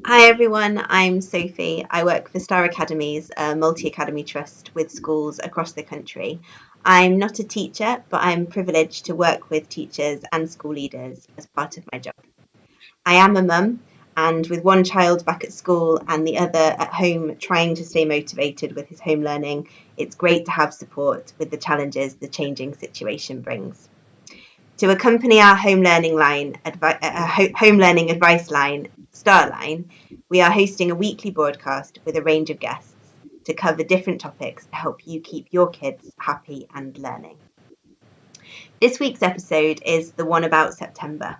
Hi everyone, I'm Sophie. I work for Star Academies, a multi-academy trust with schools across the country. I'm not a teacher, but I'm privileged to work with teachers and school leaders as part of my job. I am a mum, and with one child back at school and the other at home trying to stay motivated with his home learning, it's great to have support with the challenges the changing situation brings. To accompany our home learning home learning advice line, StarLine, we are hosting a weekly broadcast with a range of guests to cover different topics to help you keep your kids happy and learning. This week's episode is the one about September.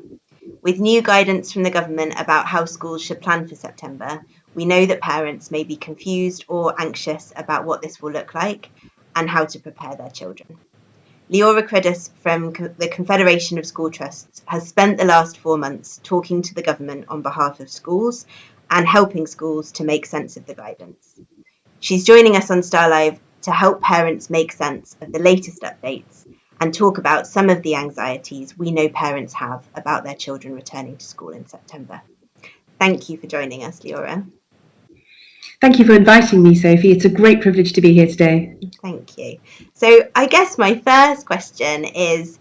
With new guidance from the government about how schools should plan for September, we know that parents may be confused or anxious about what this will look like and how to prepare their children. Leora Cruddas from the Confederation of School Trusts has spent the last 4 months talking to the government on behalf of schools and helping schools to make sense of the guidance. She's joining us on StarLive to help parents make sense of the latest updates and talk about some of the anxieties we know parents have about their children returning to school in September. Thank you for joining us, Leora. Thank you for inviting me, Sophie. It's a great privilege to be here today. Thank you. So I guess my first question is,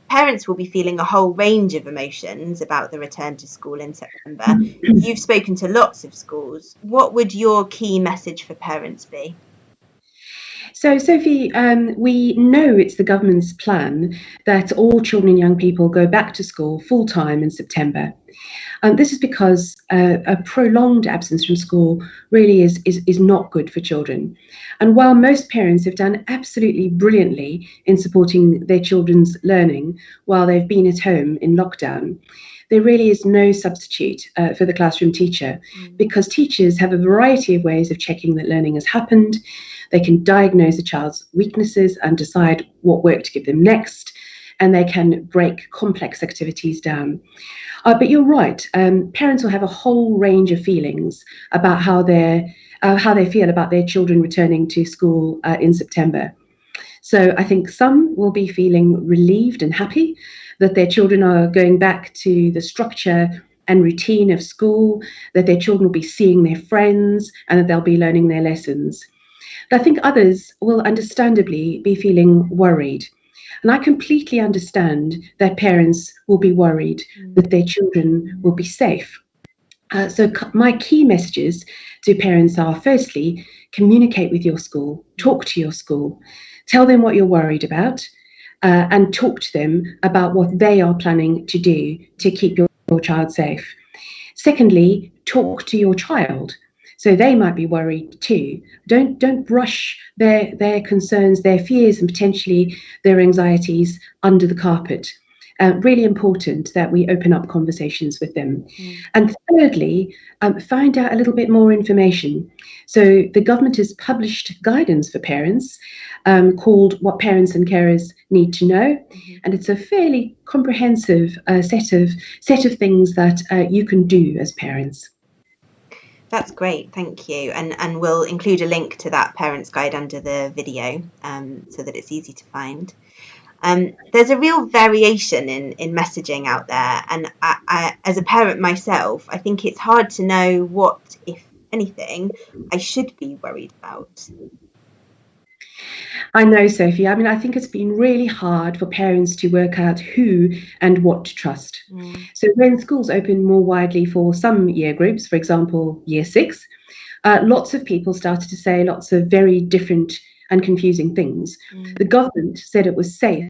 parents will be feeling a whole range of emotions about the return to school in September. You've spoken to lots of schools. What would your key message for parents be? So, Sophie, we know it's the government's plan that all children and young people go back to school full time in September. This is because a prolonged absence from school really is not good for children. And while most parents have done absolutely brilliantly in supporting their children's learning while they've been at home in lockdown, there really is no substitute for the classroom teacher, because teachers have a variety of ways of checking that learning has happened. They can diagnose a child's weaknesses and decide what work to give them next, and they can break complex activities down. But you're right, parents will have a whole range of feelings about how they feel about their children returning to school in September. So I think some will be feeling relieved and happy that their children are going back to the structure and routine of school, that their children will be seeing their friends, and that they'll be learning their lessons. But I think others will understandably be feeling worried. And I completely understand that parents will be worried that their children will be safe. So my key messages to parents are, firstly, communicate with your school, talk to your school, tell them what you're worried about, and talk to them about what they are planning to do to keep your child safe. Secondly, talk to your child. So they might be worried too. Don't brush their concerns, their fears, and potentially their anxieties under the carpet. Really important that we open up conversations with them. And thirdly, find out a little bit more information. So the government has published guidance for parents called What Parents and Carers Need to Know. And it's a fairly comprehensive set of things that you can do as parents. That's great, thank you. And we'll include a link to that parents' guide under the video so that it's easy to find. There's a real variation in messaging out there, and I, as a parent myself, I think it's hard to know what, if anything, I should be worried about. I know, Sophie. I mean, I think it's been really hard for parents to work out who and what to trust. So when schools opened more widely for some year groups, for example, year 6, lots of people started to say lots of very different and confusing things. The government said it was safe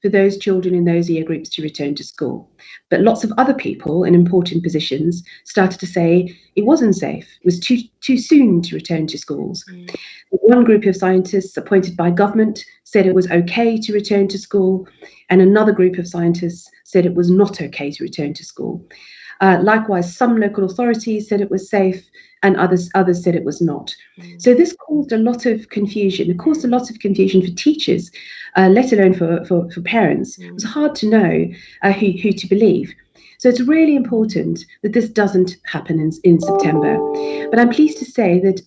for those children in those year groups to return to school. But lots of other people in important positions started to say it wasn't safe. It was too soon to return to schools. One group of scientists appointed by government said it was okay to return to school, and another group of scientists said it was not okay to return to school. Likewise, some local authorities said it was safe, and others said it was not. So this caused a lot of confusion. It caused a lot of confusion for teachers, let alone for parents. It was hard to know who to believe. So it's really important that this doesn't happen in September. But I'm pleased to say that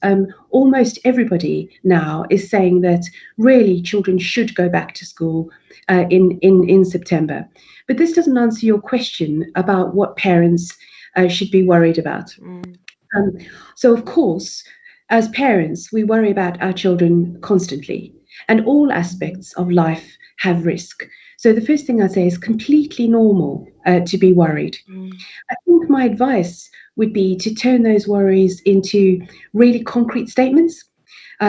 almost everybody now is saying that really children should go back to school in September. But this doesn't answer your question about what parents should be worried about. So, of course, as parents, we worry about our children constantly, and all aspects of life have risk. So, the first thing I say is completely normal to be worried. I think my advice would be to turn those worries into really concrete statements.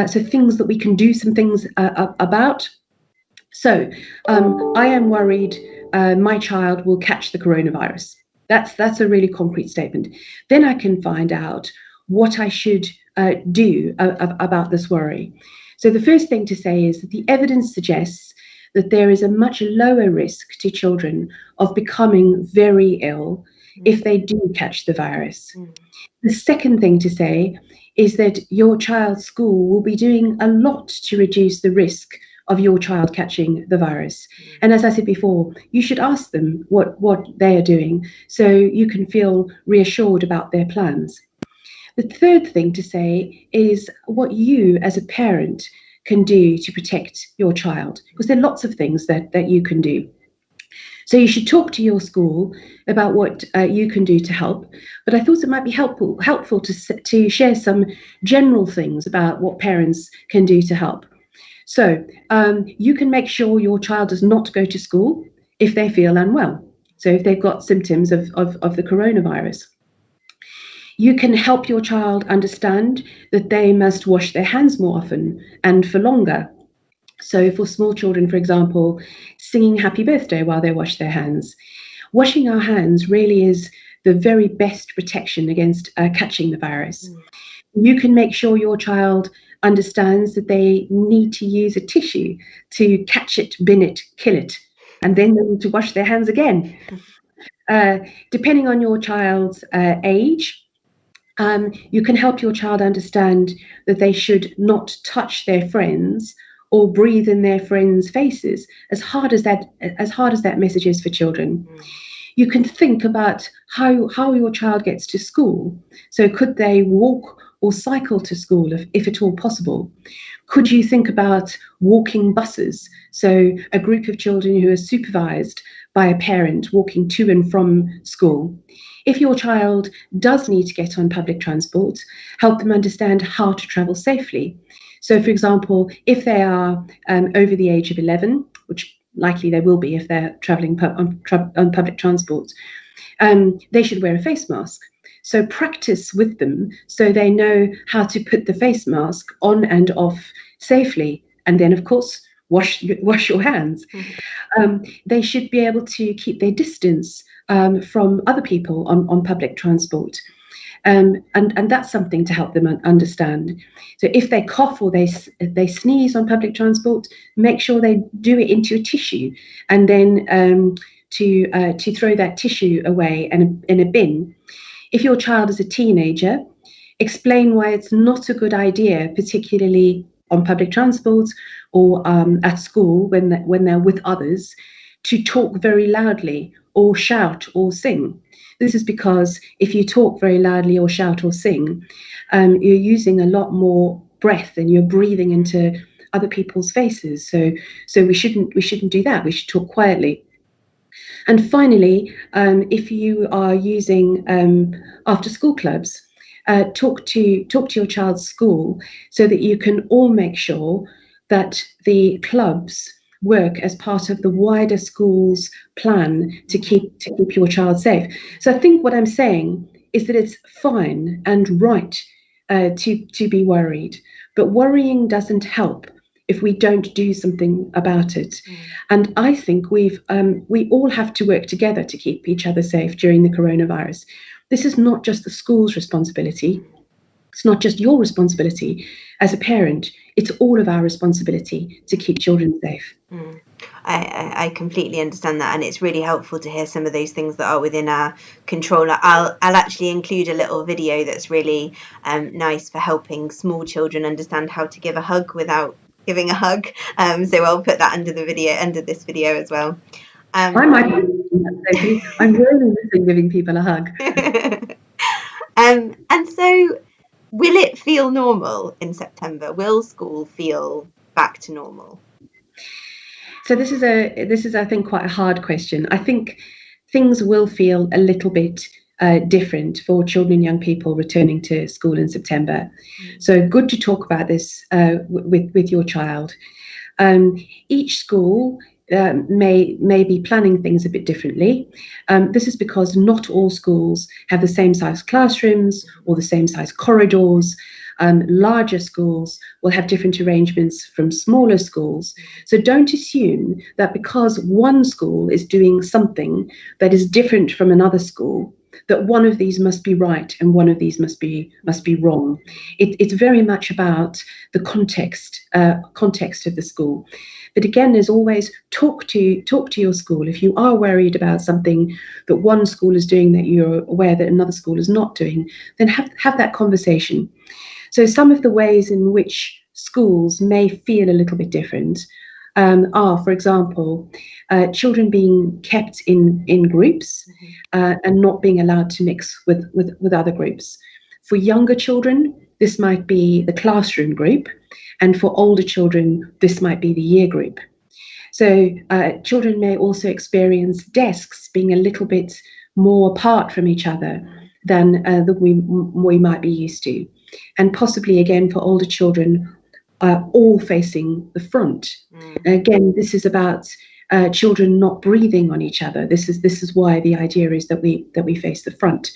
So, things that we can do some things about. So, I am worried my child will catch the coronavirus. That's a really concrete statement. Then I can find out what I should do about this worry. So the first thing to say is that the evidence suggests that there is a much lower risk to children of becoming very ill if they do catch the virus. The second thing to say is that your child's school will be doing a lot to reduce the risk of your child catching the virus. And as I said before, you should ask them what they are doing so you can feel reassured about their plans. The third thing to say is what you as a parent can do to protect your child, because there are lots of things that you can do. So you should talk to your school about what you can do to help. But I thought it might be helpful to share some general things about what parents can do to help. So you can make sure your child does not go to school if they feel unwell. So if they've got symptoms of the coronavirus. You can help your child understand that they must wash their hands more often and for longer. So for small children, for example, singing happy birthday while they wash their hands. Washing our hands really is the very best protection against catching the virus. You can make sure your child understands that they need to use a tissue to catch it, bin it, kill it, and then they need to wash their hands again. Depending on your child's age, you can help your child understand that they should not touch their friends or breathe in their friends' faces, as hard as that message is for children. You can think about how your child gets to school. So could they walk or cycle to school if at all possible? Could you think about walking buses? So a group of children who are supervised by a parent walking to and from school. If your child does need to get on public transport, help them understand how to travel safely. So, for example, if they are over the age of 11, which likely they will be if they're traveling on public transport, they should wear a face mask. So practice with them so they know how to put the face mask on and off safely. And then, of course, wash your hands. They should be able to keep their distance from other people on public transport. And that's something to help them understand. So if they cough or they sneeze on public transport, make sure they do it into a tissue, and then to throw that tissue away in a bin. If your child is a teenager, explain why it's not a good idea, particularly on public transport or at school when they're with others, to talk very loudly or shout or sing. This is because if you talk very loudly or shout or sing, you're using a lot more breath and you're breathing into other people's faces. So we shouldn't do that. We should talk quietly. And finally, if you are using after school clubs, talk to your child's school so that you can all make sure that the clubs work as part of the wider school's plan to keep your child safe. So I think what I'm saying is that it's fine and right to be worried, but worrying doesn't help if we don't do something about it. And I think we all have to work together to keep each other safe during the coronavirus. This is not just the school's responsibility. It's not just your responsibility as a parent. It's all of our responsibility to keep children safe. I completely understand that, and it's really helpful to hear some of those things that are within our control. I'll actually include a little video that's really nice for helping small children understand how to give a hug without giving a hug. So I'll put that under this video as well. I might be doing that, Sophie. I'm really missing giving people a hug. And so, will it feel normal in September? Will school feel back to normal? So this is I think quite a hard question. I think things will feel a little bit different for children and young people returning to school in September. So good to talk about this with your child. Each school may be planning things a bit differently. This is because not all schools have the same size classrooms or the same size corridors. Larger schools will have different arrangements from smaller schools. So don't assume that because one school is doing something that is different from another school, that one of these must be right and one of these must be wrong. It's very much about the context of the school. But again, there's always talk to your school. If you are worried about something that one school is doing that you're aware that another school is not doing, then have that conversation. So some of the ways in which schools may feel a little bit different are, for example, children being kept in groups and not being allowed to mix with other groups. For younger children, this might be the classroom group, and for older children, this might be the year group. So children may also experience desks being a little bit more apart from each other than we might be used to. And possibly, again, for older children, all facing the front. Again, this is about children not breathing on each other. This is why the idea is that we face the front.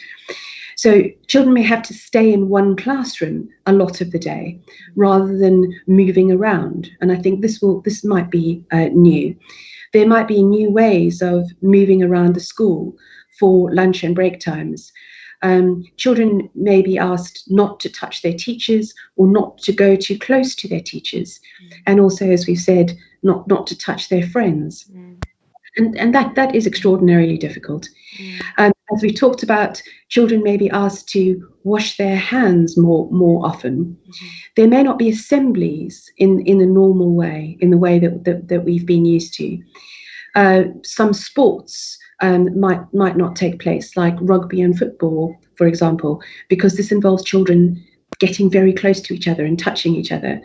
So children may have to stay in one classroom a lot of the day rather than moving around. And I think this might be new. There might be new ways of moving around the school for lunch and break times. Children may be asked not to touch their teachers or not to go too close to their teachers. And also, as we've said, not to touch their friends. And that is extraordinarily difficult. As we talked about, children may be asked to wash their hands more often. There may not be assemblies in a normal way, in the way that we've been used to. Some sports might not take place, like rugby and football, for example, because this involves children getting very close to each other and touching each other.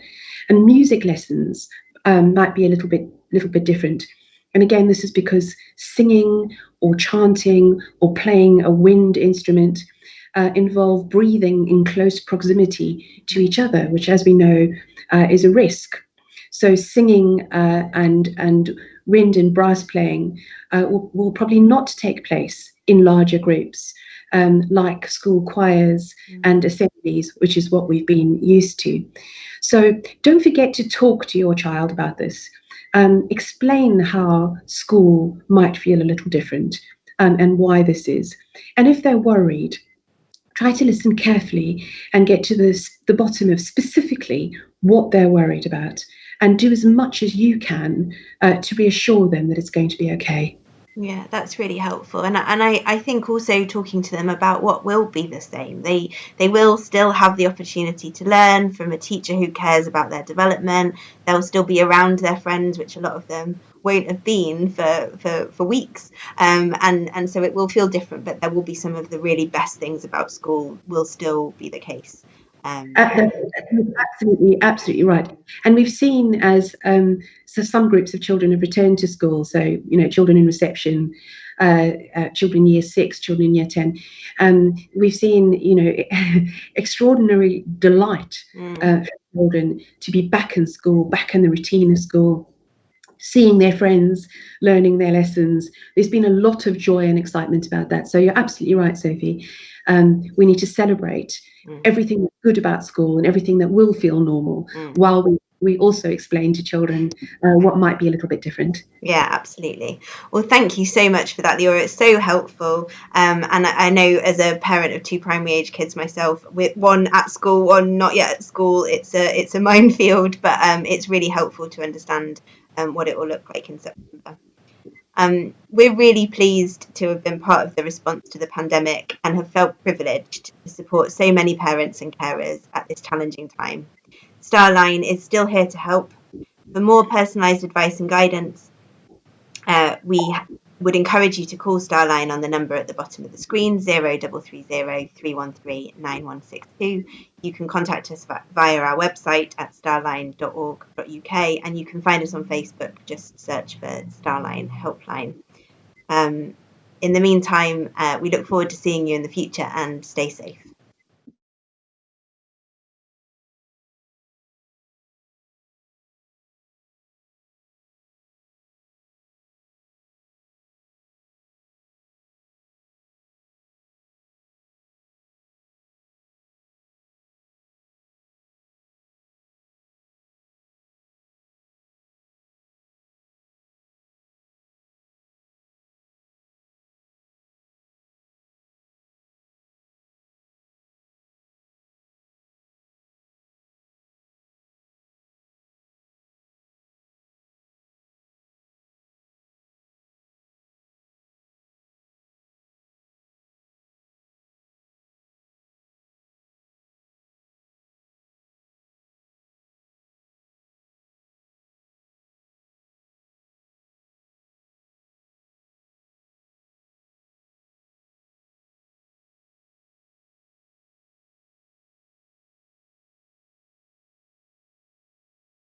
And music lessons might be a little bit different. And again, this is because singing or chanting or playing a wind instrument involve breathing in close proximity to each other, which, as we know, is a risk. So singing and wind and brass playing will probably not take place in larger groups, like school choirs and assemblies, which is what we've been used to. So don't forget to talk to your child about this. Explain how school might feel a little different and why this is. And if they're worried, try to listen carefully and get to the bottom of specifically what they're worried about, and do as much as you can to reassure them that it's going to be okay. Yeah, that's really helpful. And I think also talking to them about what will be the same. They will still have the opportunity to learn from a teacher who cares about their development. They'll still be around their friends, which a lot of them won't have been for weeks. And so it will feel different, but there will be some of the really best things about school will still be the case. Absolutely right. And we've seen as so some groups of children have returned to school. So children in reception, children in year 6, children in year 10. We've seen extraordinary delight for children to be back in school, back in the routine of school, seeing their friends, learning their lessons. There's been a lot of joy and excitement about that. So you're absolutely right, Sophie. We need to celebrate everything that's good about school and everything that will feel normal, while we also explain to children what might be a little bit different. Yeah, absolutely. Well, thank you so much for that, Leora. It's so helpful. And I know, as a parent of 2 primary age kids myself, with one at school, one not yet at school, it's a minefield, but it's really helpful to understand what it will look like in September. We're really pleased to have been part of the response to the pandemic and have felt privileged to support so many parents and carers at this challenging time. StarLine is still here to help. For more personalised advice and guidance, we would encourage you to call StarLine on the number at the bottom of the screen, 0330 313 9162. You can contact us via our website at starline.org.uk, and you can find us on Facebook. Just search for StarLine Helpline. in the meantime, we look forward to seeing you in the future, and stay safe.